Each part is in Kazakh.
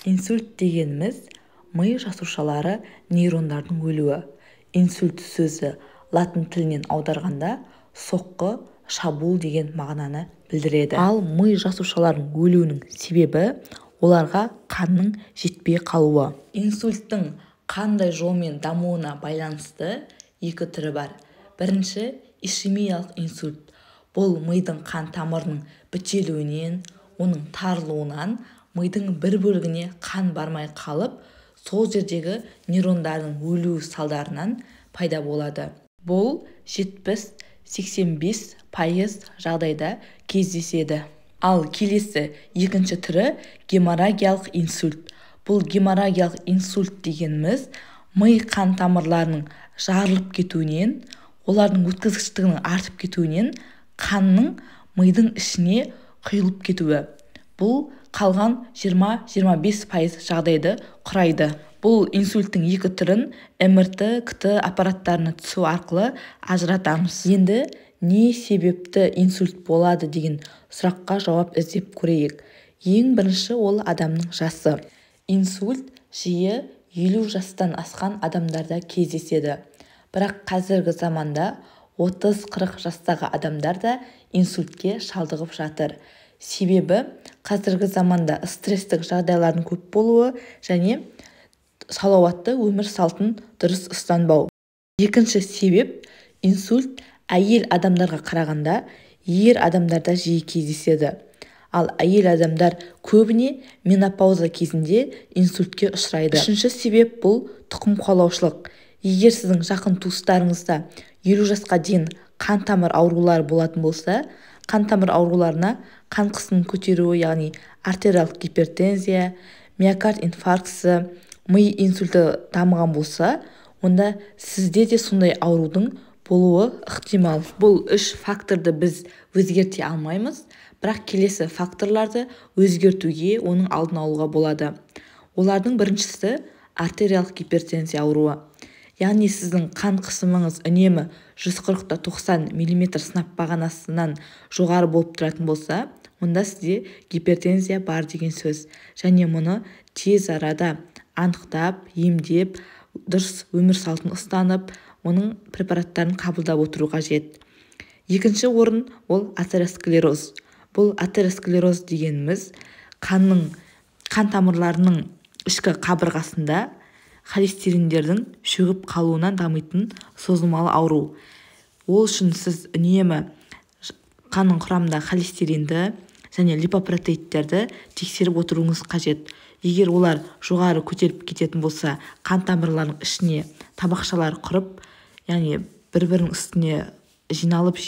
Инсульт дегеніміз ми жасушалары нейрондардың өлуі. Инсульт сөзі латын тілінен аударғанда соққы, шабуыл деген мағынаны білдіреді. Ал ми жасушаларының өлуінің себебі оларға қанның жетпей қалуы. Инсульттің қандай жолмен дамуына байланысты екі түрі бар. Бірінші ишемиялық инсульт. Бұл мидың қан тамырының бітелуінен, оның тарылуынан мидың бір бөлігіне қан бармай қалып, сол жердегі нейрондардың өлуі салдарынан пайда болады. Бұл 70-85% жағдайда кездеседі. Ал келесі екінші түрі геморрагиялық инсульт. Бұл геморрагиялық инсульт дегеніміз ми қан тамырларының жарылып кетуінен, олардың өткізгіштігінің артып кетуінен қанның мидың ішіне құйылып кетуі. Бұл қалған 20-25% жағдайды құрайды. Бұл инсульттің екі түрін МРТ, КТ аппараттарына түсу арқылы ажыратамыз. Енді не себепті инсульт болады деген сұраққа жауап іздеп көрейік. Ең бірінші ол адамның жасы. Инсульт жиі 50 жастан асқан адамдарда кездеседі. Бірақ қазіргі заманда 30-40 жастағы адамдар да инсультке шалдығып жатыр. Себебі қазіргі заманда стресстік жағдайлардың көп болуы және салауатты өмір салтын дұрыс ұстанбау. Екінші себеп инсульт әйел адамдарға қарағанда ер адамдарда жиі кездеседі. Ал әйел адамдар көбіне менопауза кезінде инсультке ұшырайды. Үшінші себеп бұл тұқым қуалаушылық. Егер сіздің жақын туыстарыңызда 50 жасқа дейін қан тамыр аурулары болатын болса, қан тамыр ауруларына қан қысымының көтеруі, яғни артериялық гипертензия, миокард инфарктісі, ми инсульті дамыған болса, онда сізде де сондай аурудың болуы ықтимал. Бұл үш факторды біз өзгерте алмаймыз, бірақ келесі факторларды өзгертуге, оның алдын алуға болады. Олардың біріншісі артериялық гипертензия ауруы. Яғни сіздің қан қысымыңыз үнемі 140-90 мм сынап бағанасынан жоғары болып тұратын болса, онда сізде гипертензия бар деген сөз. Және мұны тез арада анықтап, емдеп, дұрыс өмір салтын ұстанып, оның препараттарын қабылдап отыру қажет. Екінші орын ол атеросклероз. Бұл атеросклероз дегеніміз қан тамырларының ішкі қабырғасында холестериндердің шөгіп қалуынан дамитын созылмалы ауру. Ол үшін сіз үнемі қанның құрамында холестеринді және липопротеидтерді тексеріп отыруыңыз қажет. Егер олар жоғары көтеріп кететін болса, қан тамырларының ішіне табақшалар құрып, яғни бір-бірінің үстіне жиналып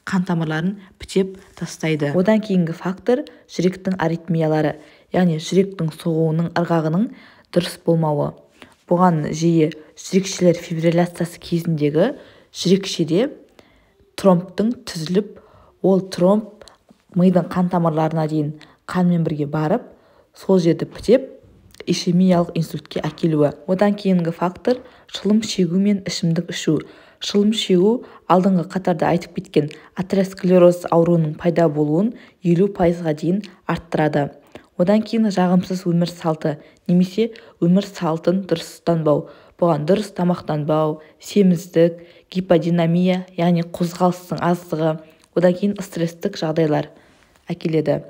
қан тамырларын бітеп тастайды. Одан кейінгі фактор жүректің аритмиялары, яғни жүректің соғуының ырғағының дұрыс болмауы. Бұған жиі жүрекшелер фибрилляциясы кезіндегі жүрекшеде тромбтың түзіліп, ол тромб мидың қан тамырларына дейін қанмен бірге барып, сол жерді бітеп, ишемиялық инсультке әкелуі. Одан кейінгі фактор шылым шегу мен ішімдік ішу. Шылым шегу алдыңғы қатарда айтып кеткен атеросклероз ауруының пайда болуын 50%-ға дейін арттырады. Одан кейін жағымсыз өмір салты немесе өмір салтын дұрыс ұстанбау. Бұған дұрыс тамақтанбау, семіздік, гиподинамия, яғни қозғалыстың аздығы, одан кейін стресстік жағдайлар әкеледі.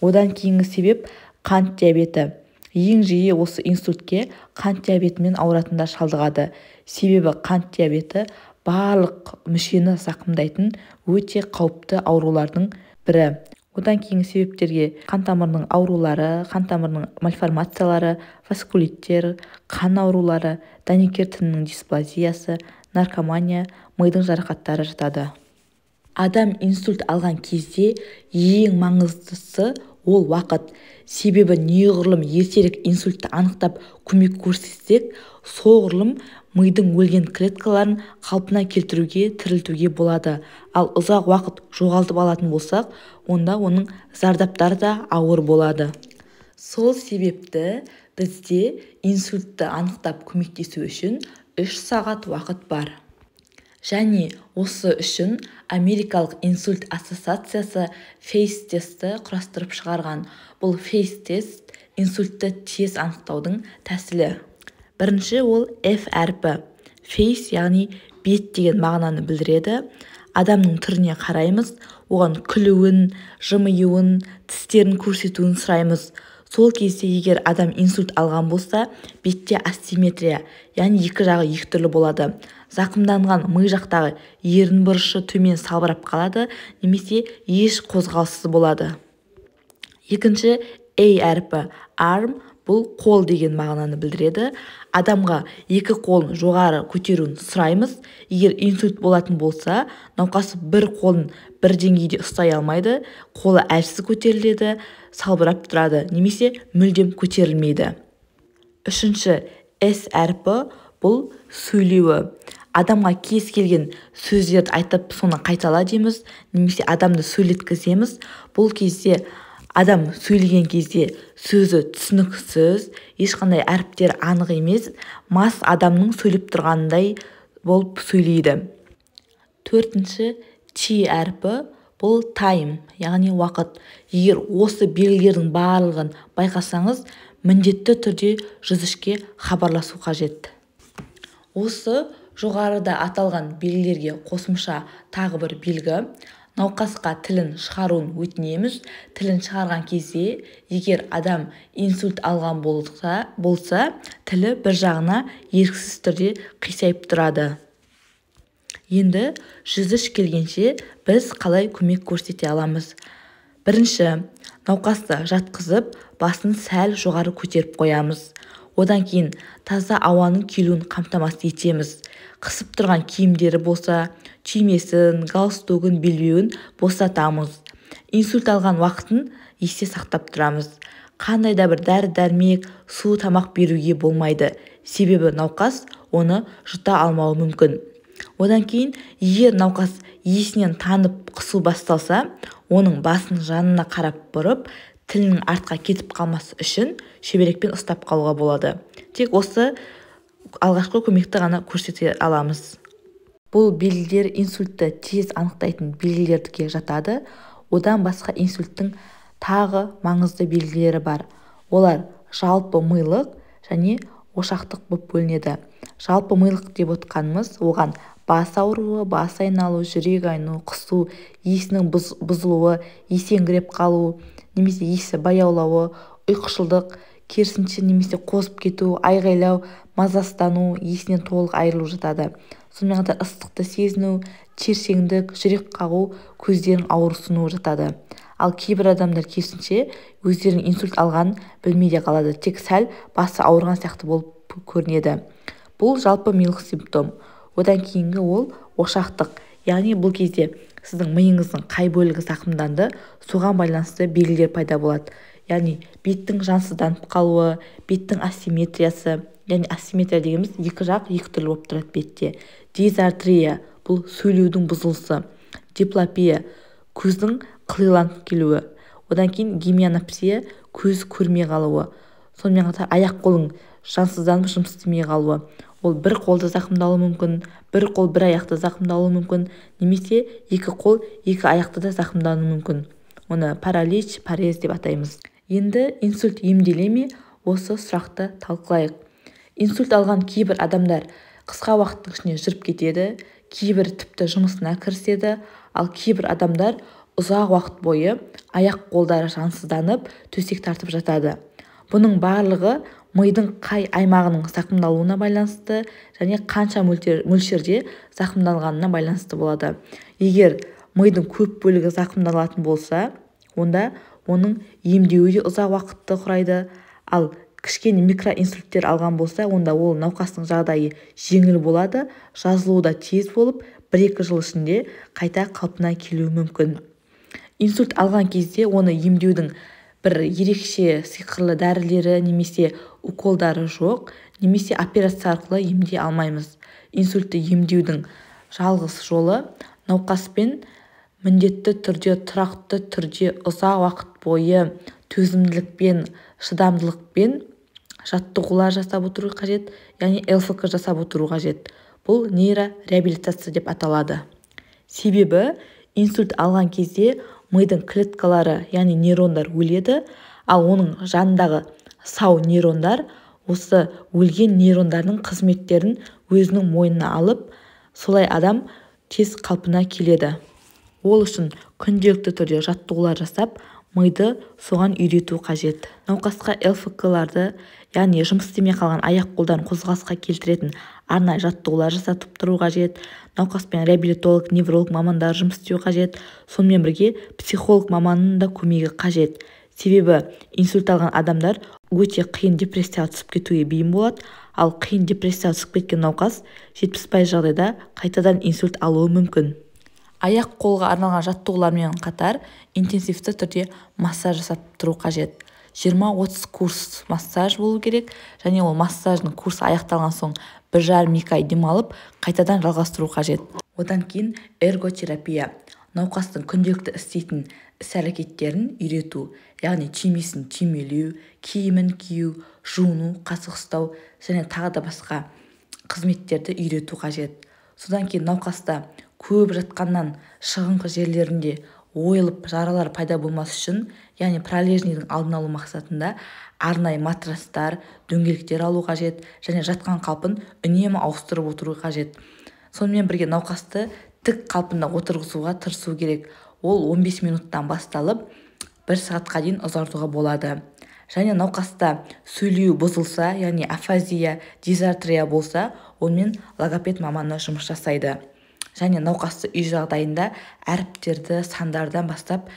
Одан кейінгі себеп қант диабеті. Ең жиі осы инсультке қант диабетімен ауыратындар шалдығады. Себебі қант диабеті барлық мүшені зақымдайтын өте қауіпті аурулардың бірі. Одан кейінгі себептерге қан тамырының аурулары, қан тамырының мальформациялары, васкулиттер, қан аурулары, дәнекер тінінің дисплазиясы, наркомания, мидың жарақаттары жатады. Адам инсульт алған кезде ең маңыздысы ол уақыт. Себебі неғұрлым ертерек инсультті анықтап көмек көрсетсек, соғұрлым мидың өлген клеткаларын қалпына келтіруге, тірілтуге болады. Ал ұзақ уақыт жоғалтып алатын болсақ, онда оның зардаптары да ауыр болады. Сол себепті бізде инсультті анықтап көмектесу үшін 3 сағат уақыт бар. Және осы үшін Америкалық инсульт ассоциациясы фейс-тестті құрастырып шығарған. Бұл фейс-тест инсультті тез анықтаудың тәсілі. Бірінші ол F әрпі. Face, яғни бет деген мағынаны білдіреді. Адамның түріне қараймыз, оған күлуін, жымиюын, тістерін көрсетуін сұраймыз. Сол кезде егер адам инсульт алған болса, бетте асимметрия, яғни екі жағы екі түрлі болады. Зақымданған ми жақтағы ерін бұрышы төмен салбырап қалады, немесе еш қозғалыссыз болады. Екінші A әрпі. Arm, бұл қол деген мағынаны білдіреді. Адамға екі қолын жоғары көтеруін сұраймыз. Егер инсульт болатын болса, науқас бір қолын бір деңгейде ұстай алмайды, қолы әлсіз көтеріледі, салбырап тұрады, немесе мүлдем көтерілмейді. Үшінші S әрпі, бұл сөйлеуі. Адамға кез келген сөздерді айтып, соны қайтала дейміз, немесе адамды сөйлеткіземіз. Бұл кезде адам сөйлеген кезде сөзі түсініксіз, ешқандай әріптер анық емес, мас адамның сөйлеп тұрғанындай болып сөйлейді. Төртінші T әрпі, бұл time, яғни уақыт. Егер осы белгілердің барлығын байқасаңыз, міндетті түрде 103-ке хабарласу қажет. Осы жоғарыда аталған белгілерге қосымша тағы бір белгі. Науқасқа тілін шығаруын өтінеміз. Тілін шығарған кезде, егер адам инсульт алған болса, тілі бір жағына еріксіз түрде қисайып тұрады. Енді 103 келгенше біз қалай көмек көрсете аламыз? Бірінші, науқасты жатқызып, басын сәл жоғары көтеріп қоямыз. Одан кейін таза ауаның келуін қамтамасыз етеміз. Қысып тұрған киімдері болса, түймесін, галстугын, белбеуін босатамыз. Инсульт алған уақытын есте сақтап тұрамыз. Қандай да бір дәрі-дәрмек, су, тамақ беруге болмайды. Себебі науқас оны жұта алмауы мүмкін. Одан кейін, егер науқас есінен танып қысу басталса, оның басын жанына қарап бұрып, тілінің артқа кетіп қалмасы үшін шеберекпен ұстап қалуға болады. Тек осы алғашқы көмекті ғана көрсете аламыз. Бұл белгілер инсультті тез анықтайтын белгілерге жатады. Одан басқа инсульттің тағы маңызды белгілері бар. Олар жалпы милық және ошақтық болып бөлінеді. Жалпы милық деп отқанымыз, оған бас ауруы, бас айналу, жүрек айну, құсу, есінің бұзылуы, есеңгіреп қалу, немесе есі баяулауы, ұйқышылдық, керісінше немесе қозып кету, айғайлау, мазасыздану, есінен толық айырылу жатады. Сонымен қатар ыстықты сезіну, терсеңдік, жүрек қағу, көздердің ауырсынуы жатады. Ал кейбір адамдар керісінше өздерінің инсульт алғанын білмей де қалады, тек сәл басы ауырған сияқты болып көрінеді. Бұл жалпы милық симптом. Одан кейінгі ол ошақтық, яғни бұл кезде сіздің миыңыздың қай бөлігі зақымданды, соған байланысты белгілер пайда болады. Яғни беттің жансызданып қалуы, беттің асимметриясы, яғни асимметрия дегеніміз екі жақ екі түрлі болып тұрады бетте. Дизартрия, бұл сөйлеудің бұзылысы. Диплопия, көздің қылиланып келуі. Одан кейін гемианопсия, көз көрмей қалуы. Сонымен қатар аяқ қолың жансызданып жұмыс істемей қалуы. Ол бір қолды зақымдалуы мүмкін, бір қол бір аяқты зақымдалуы мүмкін, немесе екі қол екі аяқты да зақымдануы мүмкін. Оны паралич, парез деп атаймыз. Енді инсульт емделе ме? Осы сұрақты талқылайық. Инсульт алған кейбір адамдар қысқа уақыттың ішінде жүріп кетеді, кейбір тіпті жұмысына кіріседі, ал кейбір адамдар ұзақ уақыт бойы аяқ қолдары жансызданып, төсек тартып жатады. Бұның барлығы мидың қай аймағының зақымдалуына байланысты және қанша мөлшерде зақымдалғанына байланысты болады. Егер мидың көп бөлігі зақымдалатын болса, онда оның емдеуі де ұзақ уақытты құрайды. Ал кішкене микроинсульттер алған болса, онда ол науқастың жағдайы жеңіл болады, жазылуы да тез болып, 1-2 жыл ішінде қайта қалпына келуі мүмкін. Инсульт алған кезде оны емдеудің бір ерекше сиқырлы дәрілері немесе уколдары жоқ, немесе операция арқылы емдей алмаймыз. Инсультті емдеудің жалғыз жолы науқаспен міндетті түрде, тұрақты түрде ұзақ уақыт бойы төзімділікпен, шыдамдылықпен жаттығулар жасап отыру қажет, яғни ЛФК жасап отыру қажет. Бұл нейрореабилитация деп аталады. Себебі инсульт алған кезде мидың клеткалары, яғни нейрондар өледі, ал оның жанындағы сау нейрондар осы өлген нейрондардың қызметтерін өзінің мойнына алып, солай адам тез қалпына келеді. Ол үшін күнделікті түрде жаттығулар жасап, миды соған үйрету қажет. Науқасқа ЛФК-ларды, яғни жұмыс істемей қалған аяқ-қолдарын қозғалысқа келтіретін арнайы жаттығулар жасатып тұру қажет. Науқаспен реабилитолог, невролог мамандар жұмыс істеу қажет. Сонымен бірге психолог маманның да көмегі қажет. Себебі инсульт алған адамдар өте қиын депрессияға түсіп кетуге бейім болады, ал қиын депрессияға түсіп кеткен науқас 70% жағдайда қайтадан инсульт алуы мүмкін. Аяқ-қолға арналған жаттығулармен қатар интенсивті түрде массаж жасап тұру қажет. 20-30 курс массаж болу керек, және ол массаждың курсы аяқталған соң 1,5-2 ай демалып, қайтадан жалғастыру қажет. Одан кейін эрготерапия, науқастың күнделікті істейтін іс-әрекеттерін үйрету, яғни түймесін түймелеу, киімін кию, жуыну, қасық ұстау және тағы да басқа қызметтерді үйрету қажет. Содан кейін науқаста көп жатқаннан шығыңқы жерлерінде ойылып жаралар пайда болмас үшін, яғни пролежнийдің алдын алу мақсатында арнайы матрастар, дөңгелектер алу қажет және жатқан қалпын үнемі ауыстырып отыру қажет. Сонымен бірге науқасты тік қалпында отырғызуға тырысу керек. Ол 15 минуттан басталып 1 сағатқа дейін ұзартуға болады. Және науқаста сөйлеу бұзылса, яғни афазия, дизартрия болса, онымен логопед маманы жұмыс жасайды. Және науқасты үй жағдайында әріптерді сандардан бастап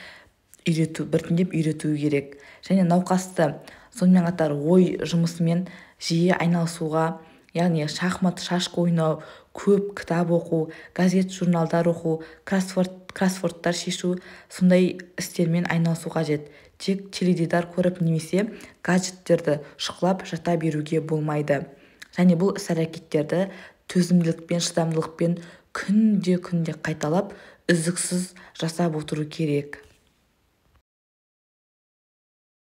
біртіндеп үйрету керек. Және науқасты сонымен қатар ой жұмысымен жиі айналысуға, яғни шахмат, шашқа ойнау, көп кітап оқу, газет, журналдар оқу, кроссвордтар шешу, сондай істермен айналысу қажет. Тек теледидар көріп немесе гаджеттерді шұқылап жата беруге болмайды. Және бұл іс-әрекеттерді төзімділікпен, шыдамдылықпен күнде қайталап, үздіксіз жасап отыру керек.